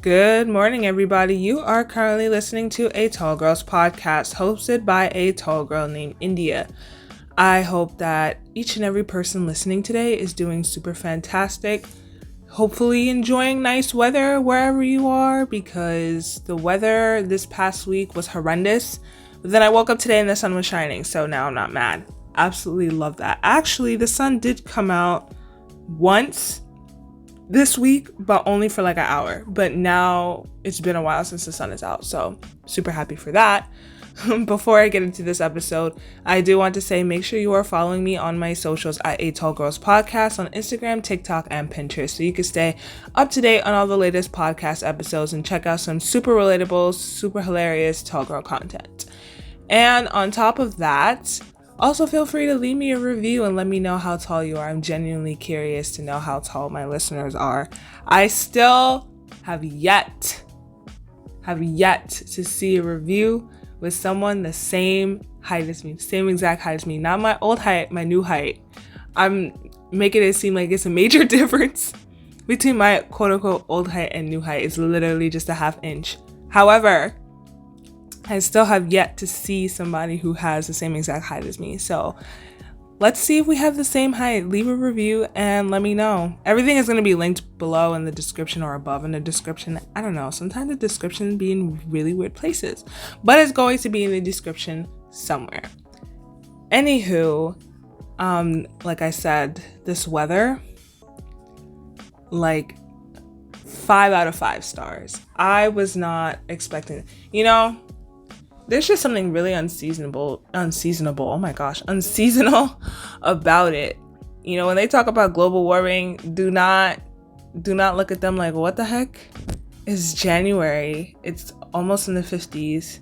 Good morning, everybody. You are currently listening to a Tall Girls podcast hosted by a tall girl named India. I hope that each and every person listening today is doing super fantastic. Hopefully enjoying nice weather wherever you are, because the weather this past week was horrendous. But then I woke up today and the sun was shining, so now I'm not mad. Absolutely love that. Actually, the sun did come out once this week, but only for like an hour. But now it's been a while since the sun is out, so super happy for that. Before I get into this episode, I do want to say make sure you are following me on my socials at A Tall Girls Podcast on Instagram, TikTok, and Pinterest, so you can stay up to date on all the latest podcast episodes and check out some super relatable, super hilarious tall girl content. And on top of that, also feel free to leave me a review and let me know how tall you are. I'm genuinely curious to know how tall my listeners are. I still have yet to see a review with someone the same height as me, same exact height as me. Not my old height, my new height. I'm making it seem like it's a major difference between my quote-unquote old height and new height. It's literally just a half inch. However, I still have yet to see somebody who has the same exact height as me. So let's see if we have the same height. Leave a review and let me know. Everything is going to be linked below in the description or above in the description. I don't know. Sometimes the description be in really weird places, but it's going to be in the description somewhere. Anywho, like I said, this weather, like 5 out of 5 stars. I was not expecting it. There's just something really unseasonable about it. When they talk about global warming, do not look at them like, what the heck? It's January. It's almost in the 50s.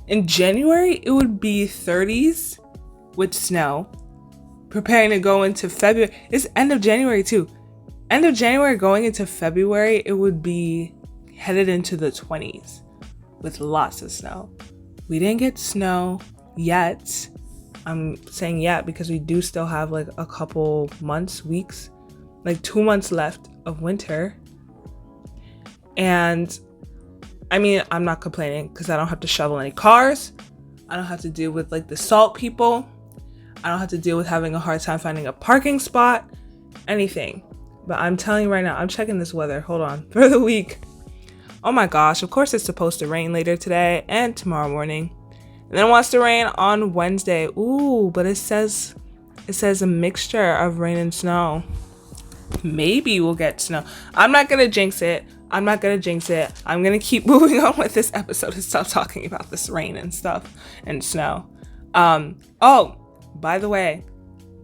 In January, it would be 30s with snow. Preparing to go into February. It's end of January too. End of January going into February, it would be headed into the 20s with lots of snow. We didn't get snow yet. I'm saying yet because we do still have like a couple months, weeks, like 2 months left of winter. And I mean, I'm not complaining because I don't have to shovel any cars. I don't have to deal with like the salt people. I don't have to deal with having a hard time finding a parking spot, anything. But I'm telling you right now, I'm checking this weather. Hold on. For the week. Oh my gosh, of course it's supposed to rain later today and tomorrow morning. And then it wants to rain on Wednesday. Ooh, but it says a mixture of rain and snow. Maybe we'll get snow. I'm not going to jinx it. I'm going to keep moving on with this episode and stop talking about this rain and stuff and snow. Oh, by the way,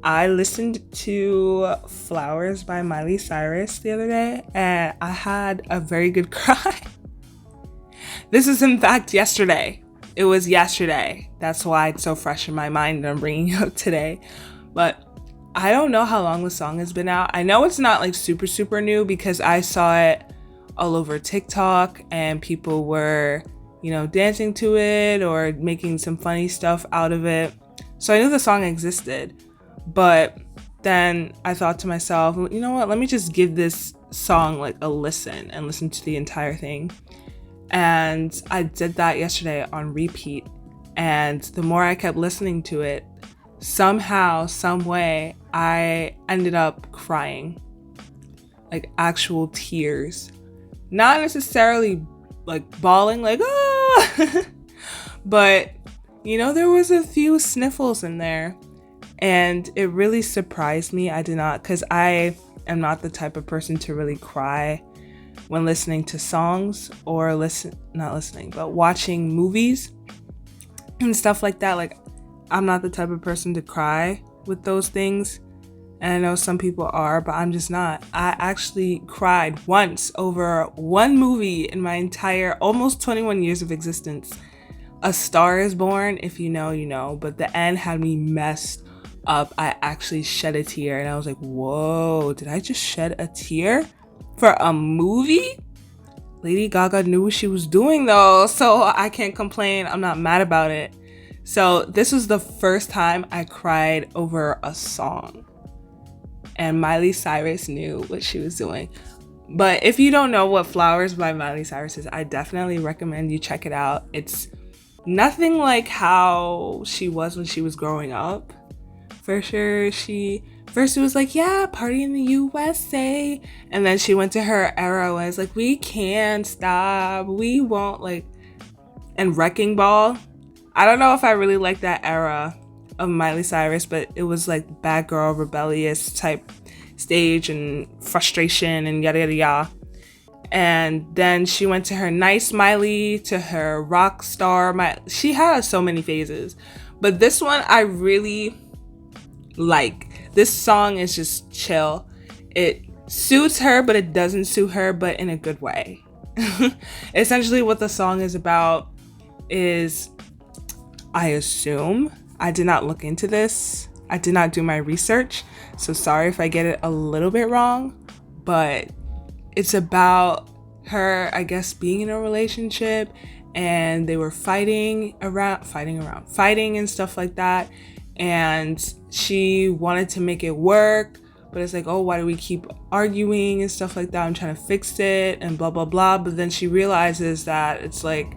I listened to Flowers by Miley Cyrus the other day and I had a very good cry. This is in fact yesterday. It was yesterday. That's why it's so fresh in my mind and I'm bringing it up today. But I don't know how long the song has been out. I know it's not like super, super new because I saw it all over TikTok and people were, dancing to it or making some funny stuff out of it. So I knew the song existed. But then I thought to myself, you know what? Let me just give this song like a listen and listen to the entire thing. And I did that yesterday on repeat. And the more I kept listening to it, somehow, some way, I ended up crying. Like actual tears. Not necessarily like bawling, like, ah! But, there was a few sniffles in there. And it really surprised me. I did not, because I am not the type of person to really cry when listening to songs or watching movies and stuff like that. Like, I'm not the type of person to cry with those things. And I know some people are, but I'm just not. I actually cried once over one movie in my entire almost 21 years of existence. A Star is Born. If you know, you know. But the end had me messed up. I actually shed a tear and I was like, whoa, did I just shed a tear for a movie? Lady Gaga knew what she was doing though, so I can't complain. I'm not mad about it. So this was the first time I cried over a song and Miley Cyrus knew what she was doing. But if you don't know what Flowers by Miley Cyrus is, I definitely recommend you check it out. It's nothing like how she was when she was growing up. For sure, first it was like, yeah, party in the USA. And then she went to her era where it's like, we can't stop, we won't, like, and Wrecking Ball. I don't know if I really like that era of Miley Cyrus, but it was like bad girl, rebellious type stage and frustration and yada yada yada. And then she went to her nice Miley, to her rock star Miley. She had so many phases, but this one I really like. This song is just chill. It suits her, but it doesn't suit her, but in a good way. Essentially what the song is about is, I assume, I did not look into this, I did not do my research, so sorry if I get it a little bit wrong, but it's about her, I guess, being in a relationship, and they were fighting and stuff like that, and she wanted to make it work, but it's like, oh, why do we keep arguing and stuff like that? I'm trying to fix it and blah blah blah. But then she realizes that it's like,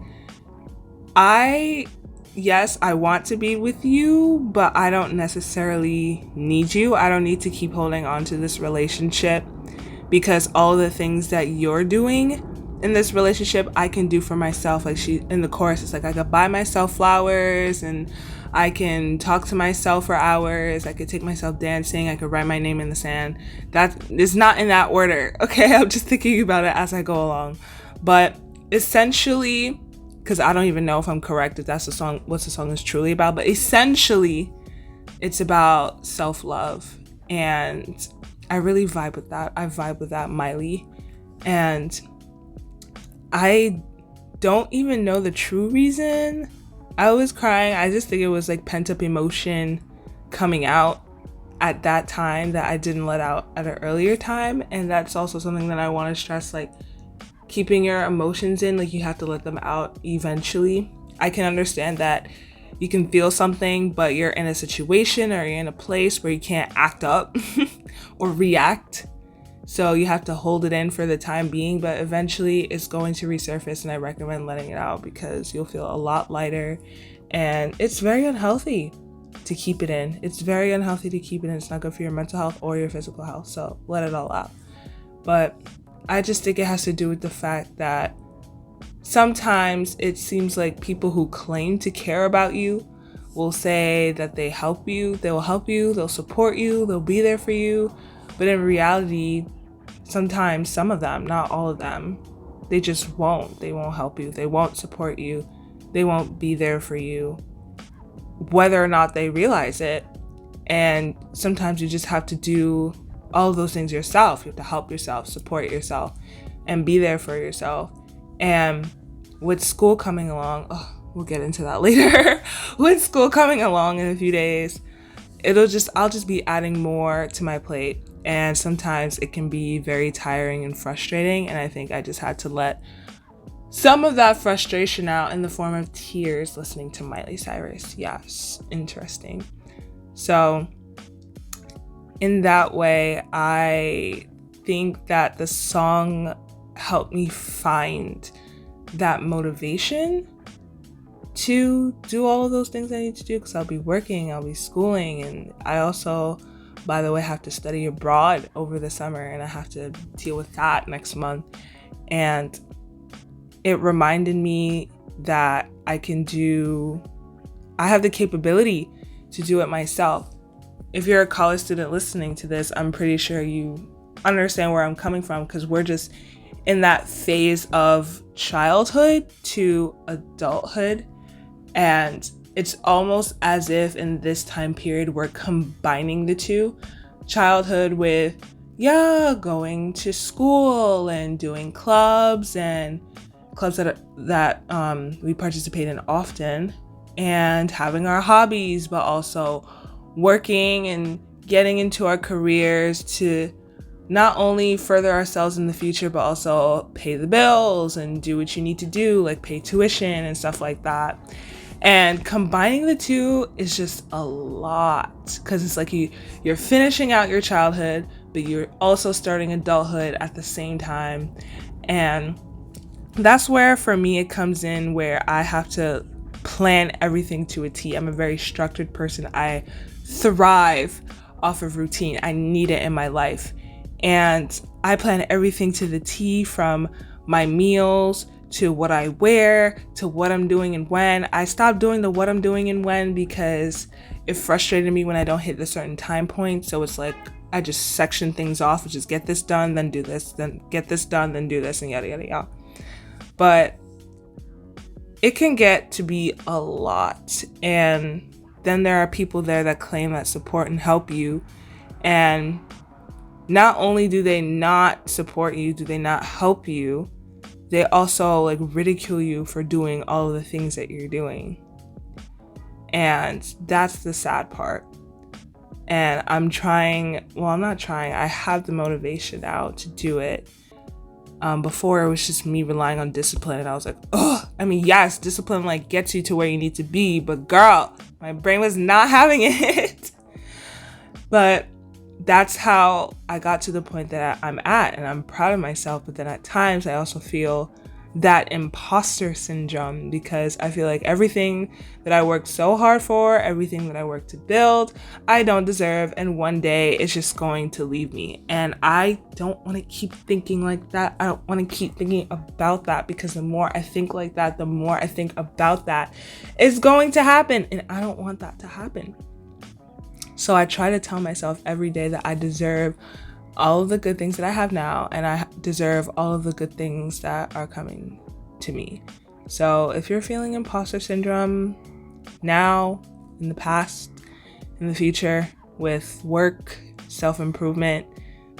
yes, I want to be with you, but I don't necessarily need you. I don't need to keep holding on to this relationship, because all the things that you're doing in this relationship, I can do for myself. Like, she, in the chorus, it's like, I could buy myself flowers, and I can talk to myself for hours. I could take myself dancing. I could write my name in the sand. That is not in that order, okay? I'm just thinking about it as I go along. But essentially, because I don't even know if I'm correct, if that's the song, what the song is truly about, but essentially it's about self-love, and I really vibe with that. I vibe with that, Miley. And I don't even know the true reason I was crying. I just think it was like pent up emotion coming out at that time that I didn't let out at an earlier time. And that's also something that I want to stress, like, keeping your emotions in, like, you have to let them out eventually. I can understand that you can feel something, but you're in a situation or you're in a place where you can't act up or react. So you have to hold it in for the time being, but eventually it's going to resurface, and I recommend letting it out because you'll feel a lot lighter. And it's very unhealthy to keep it in. It's very unhealthy to keep it in. It's not good for your mental health or your physical health. So let it all out. But I just think it has to do with the fact that sometimes it seems like people who claim to care about you will say that they help you, they will help you, they'll support you, they'll be there for you. But in reality, sometimes some of them, not all of them, they just won't. They won't help you. They won't support you. They won't be there for you, whether or not they realize it. And sometimes you just have to do all of those things yourself. You have to help yourself, support yourself, and be there for yourself. And with school coming along, we'll get into that later. With school coming along in a few days, I'll just be adding more to my plate. And sometimes it can be very tiring and frustrating. And I think I just had to let some of that frustration out in the form of tears listening to Miley Cyrus. Yes, interesting. So in that way, I think that the song helped me find that motivation to do all of those things I need to do, because I'll be working, I'll be schooling, and I also, by the way, have to study abroad over the summer, and I have to deal with that next month. And it reminded me that I have the capability to do it myself. If you're a college student listening to this, I'm pretty sure you understand where I'm coming from, because we're just in that phase of childhood to adulthood. And it's almost as if in this time period, we're combining the two. Childhood with, going to school and doing clubs that we participate in often, and having our hobbies, but also working and getting into our careers to not only further ourselves in the future, but also pay the bills and do what you need to do, like pay tuition and stuff like that. And combining the two is just a lot, because it's like you're finishing out your childhood, but you're also starting adulthood at the same time. And that's where, for me, it comes in, where I have to plan everything to a T. I'm a very structured person. I thrive off of routine. I need it in my life. And I plan everything to the T, from my meals to what I wear to what I'm doing and when. I stopped doing the what I'm doing and when because it frustrated me when I don't hit the certain time point. So it's like I just section things off, which is get this done, then do this, then get this done, then do this, and yada, yada, yada. But it can get to be a lot. And then there are people there that claim that support and help you. And not only do they not support you, do they not help you, they also like ridicule you for doing all of the things that you're doing. And that's the sad part. And I'm not trying, I have the motivation now to do it. Before it was just me relying on discipline, and I was like, yes, discipline like gets you to where you need to be, but girl, my brain was not having it. But that's how I got to the point that I'm at, and I'm proud of myself. But then at times I also feel that imposter syndrome, because I feel like everything that I worked so hard for, everything that I worked to build, I don't deserve, and one day it's just going to leave me. And I don't want to keep thinking like that. I don't want to keep thinking about that, because the more I think like that, the more I think about that, it's going to happen, and I don't want that to happen. So I try to tell myself every day that I deserve all of the good things that I have now, and I deserve all of the good things that are coming to me. So if you're feeling imposter syndrome now, in the past, in the future, with work, self-improvement,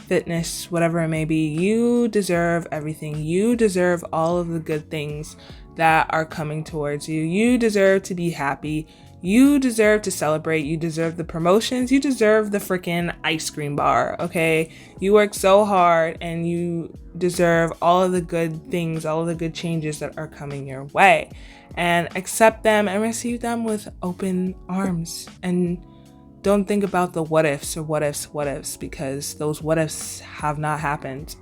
fitness, whatever it may be, you deserve everything. You deserve all of the good things that are coming towards you. You deserve to be happy. You deserve to celebrate. You deserve the promotions. You deserve the freaking ice cream bar, okay? You work so hard, and you deserve all of the good things, all of the good changes that are coming your way. And accept them and receive them with open arms. And don't think about the what ifs, because those what ifs have not happened.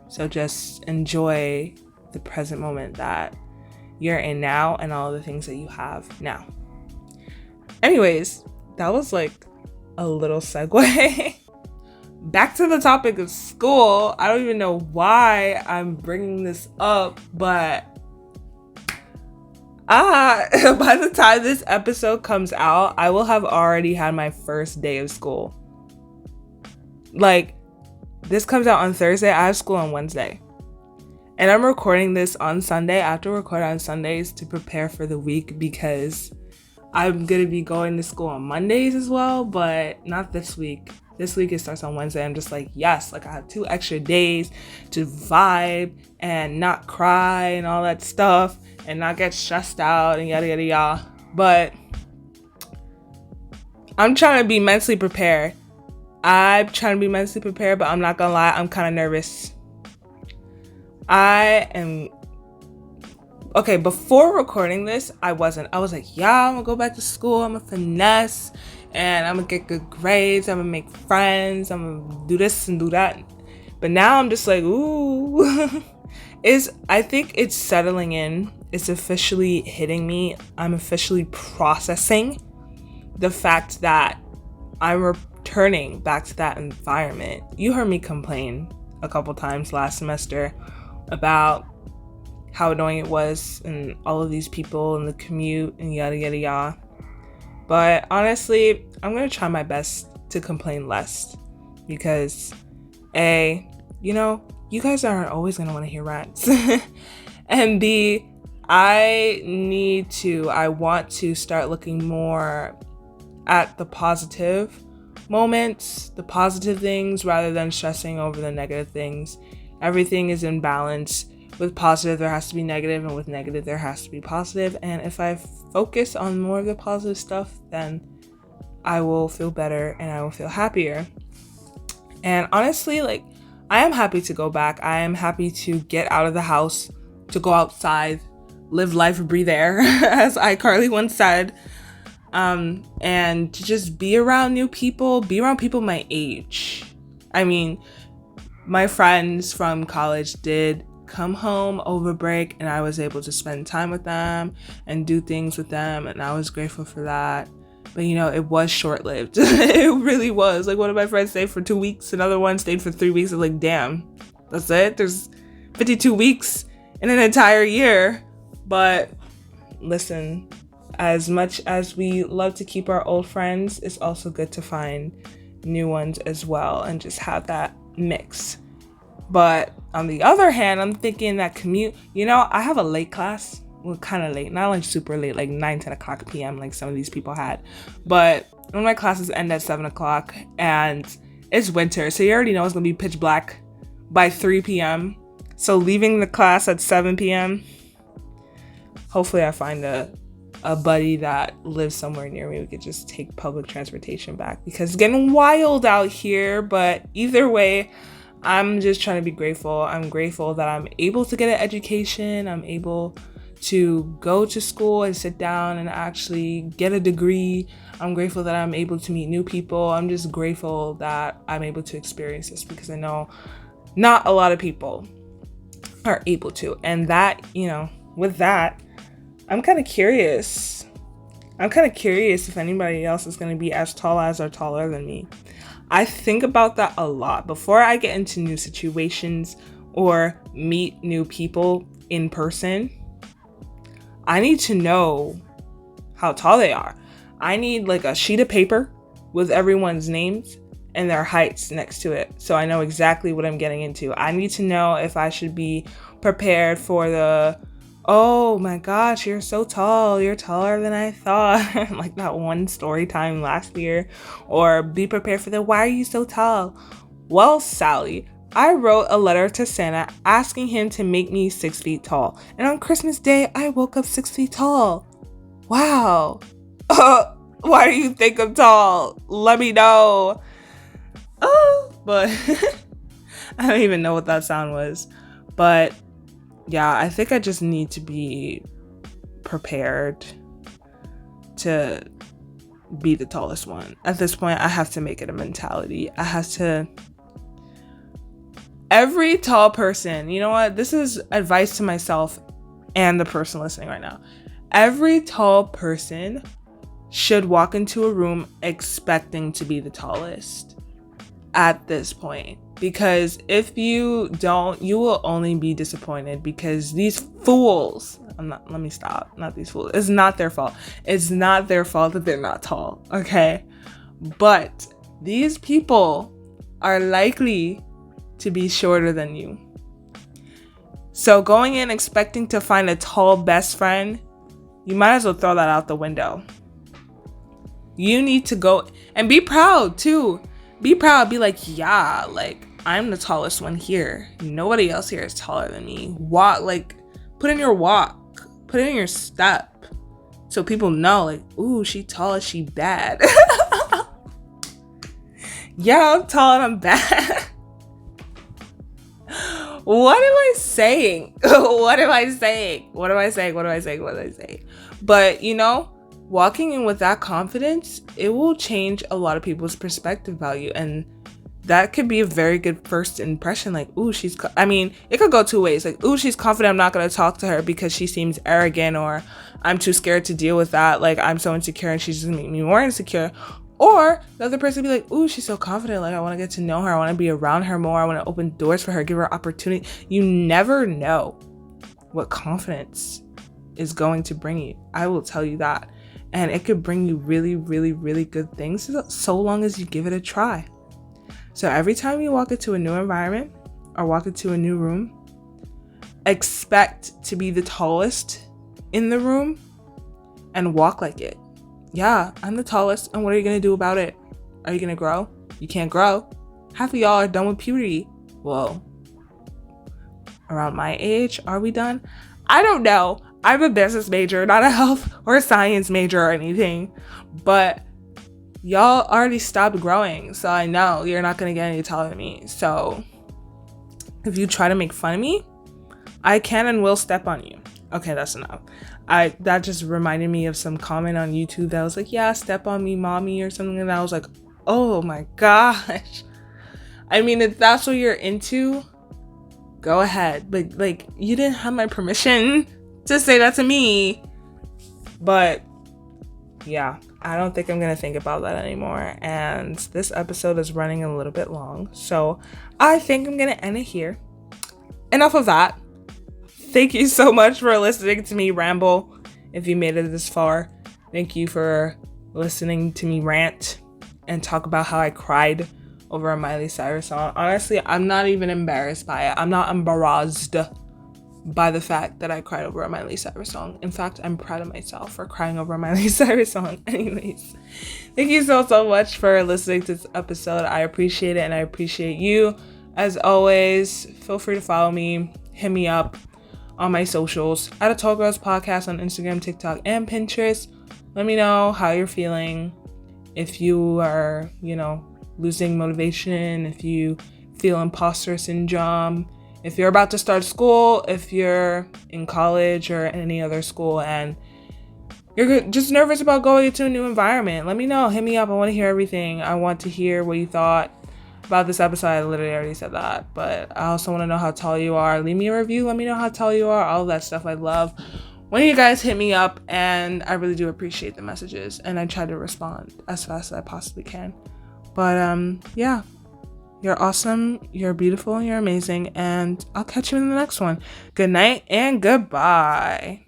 So just enjoy the present moment that you're in now, and all of the things that you have now. Anyways, that was like a little segue. Back to the topic of school. I don't even know why I'm bringing this up, but by the time this episode comes out, I will have already had my first day of school. Like, this comes out on Thursday. I have school on Wednesday. And I'm recording this on Sunday. I have to record on Sundays to prepare for the week, because I'm going to be going to school on Mondays as well, but not this week. This week it starts on Wednesday. I'm just like, yes, like I have 2 extra days to vibe and not cry and all that stuff and not get stressed out and yada, yada, yada. But I'm trying to be mentally prepared. But I'm not going to lie, I'm kind of nervous. Okay, before recording this, I wasn't. I was like, yeah, I'm gonna go back to school. I'm gonna finesse, and I'm gonna get good grades. I'm gonna make friends. I'm gonna do this and do that. But now I'm just like, ooh. I think it's settling in. It's officially hitting me. I'm officially processing the fact that I'm returning back to that environment. You heard me complain a couple times last semester about how annoying it was, and all of these people and the commute and yada, yada, yada. But honestly, I'm going to try my best to complain less, because you guys aren't always going to want to hear rants. And B, I want to start looking more at the positive moments, the positive things, rather than stressing over the negative things. Everything is in balance. With positive, there has to be negative, and with negative, there has to be positive. And if I focus on more of the positive stuff, then I will feel better and I will feel happier. And honestly, like, I am happy to go back. I am happy to get out of the house, to go outside, live life, breathe air, as iCarly once said. And to just be around new people, be around people my age. I mean, my friends from college did come home over break, and I was able to spend time with them and do things with them, and I was grateful for that. But you know, it was short-lived. It really was. Like, one of my friends stayed for 2 weeks, another one stayed for 3 weeks. I was like, damn, that's it? There's 52 weeks in an entire year. But listen, as much as we love to keep our old friends, it's also good to find new ones as well and just have that mix. But on the other hand, I'm thinking that commute, you know, I have a late class. Well, kind of late, not like super late, like 9-10 o'clock p.m. like some of these people had. But when my classes end at 7 o'clock and it's winter, so you already know it's gonna be pitch black by 3 p.m. So leaving the class at 7 p.m., hopefully I find a buddy that lives somewhere near me. We could just take public transportation back because it's getting wild out here. But either way, I'm just trying to be grateful. I'm grateful that I'm able to get an education. I'm able to go to school and sit down and actually get a degree. I'm grateful that I'm able to meet new people. I'm just grateful that I'm able to experience this because I know not a lot of people are able to. And that, you know, with that, I'm kind of curious. If anybody else is going to be as tall as or taller than me. I think about that a lot before I get into new situations or meet new people in person. I need to know how tall they are. I need like a sheet of paper with everyone's names and their heights next to it, so I know exactly what I'm getting into. I need to know if I should be prepared for the, oh my gosh, you're so tall, you're taller than I thought, like that one story time last year, or be prepared for the, why are you so tall? Well, Sally, I wrote a letter to Santa asking him to make me 6 feet tall, and on Christmas Day, I woke up 6 feet tall. Wow. Why do you think I'm tall? Let me know. But I don't even know what that sound was, but yeah, I think I just need to be prepared to be the tallest one. At this point, I have to make it a mentality. I have to... Every tall person, you know what? This is advice to myself and the person listening right now. Every tall person should walk into a room expecting to be the tallest at this point. Because if you don't, you will only be disappointed because these fools, let me stop, not these fools. It's not their fault. It's not their fault that they're not tall, okay? But these people are likely to be shorter than you. So going in expecting to find a tall best friend, you might as well throw that out the window. You need to go and be proud too. Be proud, be like, yeah, like I'm the tallest one here. Nobody else here is taller than me. Walk, like, put in your walk, put in your step, so people know, like, ooh, she tall, she bad. Yeah, I'm tall and I'm bad. What am I saying? What am I saying? But you know, walking in with that confidence, it will change a lot of people's perspective value, and that could be a very good first impression. Like, ooh, it could go two ways. Like, ooh, she's confident, I'm not going to talk to her because she seems arrogant, or I'm too scared to deal with that. Like, I'm so insecure and she's just going to make me more insecure. Or the other person be like, ooh, she's so confident. Like, I want to get to know her. I want to be around her more. I want to open doors for her, give her opportunity. You never know what confidence is going to bring you. I will tell you that. And it could bring you really, really, really good things so long as you give it a try. So every time you walk into a new environment or walk into a new room, expect to be the tallest in the room and walk like it. Yeah, I'm the tallest, and what are you going to do about it? Are you going to grow? You can't grow. Half of y'all are done with puberty. Well, around my age, are we done? I don't know. I'm a business major, not a health or science major or anything, but y'all already stopped growing, so I know you're not going to get any taller than me. So if you try to make fun of me, I can and will step on you. Okay, that's enough. That just reminded me of some comment on YouTube that was like, yeah, step on me, mommy, or something, and I was like, oh my gosh. I mean, if that's what you're into, go ahead. But like, you didn't have my permission to say that to me. But yeah, I don't think I'm gonna think about that anymore. And this episode is running a little bit long, so I think I'm gonna end it here. Enough of that. Thank you so much for listening to me ramble. If you made it this far, thank you for listening to me rant and talk about how I cried over a Miley Cyrus song. Honestly, I'm not even embarrassed by it. I'm not embarrassed by the fact that I cried over a Miley Cyrus song. In fact, I'm proud of myself for crying over a Miley Cyrus song. Anyways, thank you so much for listening to this episode. I appreciate it, and I appreciate you. As always, feel free to follow me, hit me up on my socials at A Tall Girls Podcast on Instagram, TikTok, and Pinterest. Let me know how you're feeling. If you are, losing motivation, if you feel imposter syndrome, if you're about to start school, if you're in college or any other school and you're just nervous about going into a new environment, let me know. Hit me up. I want to hear everything. I want to hear what you thought about this episode. I literally already said that, but I also want to know how tall you are. Leave me a review. Let me know how tall you are. All of that stuff I love when you guys hit me up, and I really do appreciate the messages, and I try to respond as fast as I possibly can. But yeah, you're awesome, you're beautiful, you're amazing, and I'll catch you in the next one. Good night and goodbye.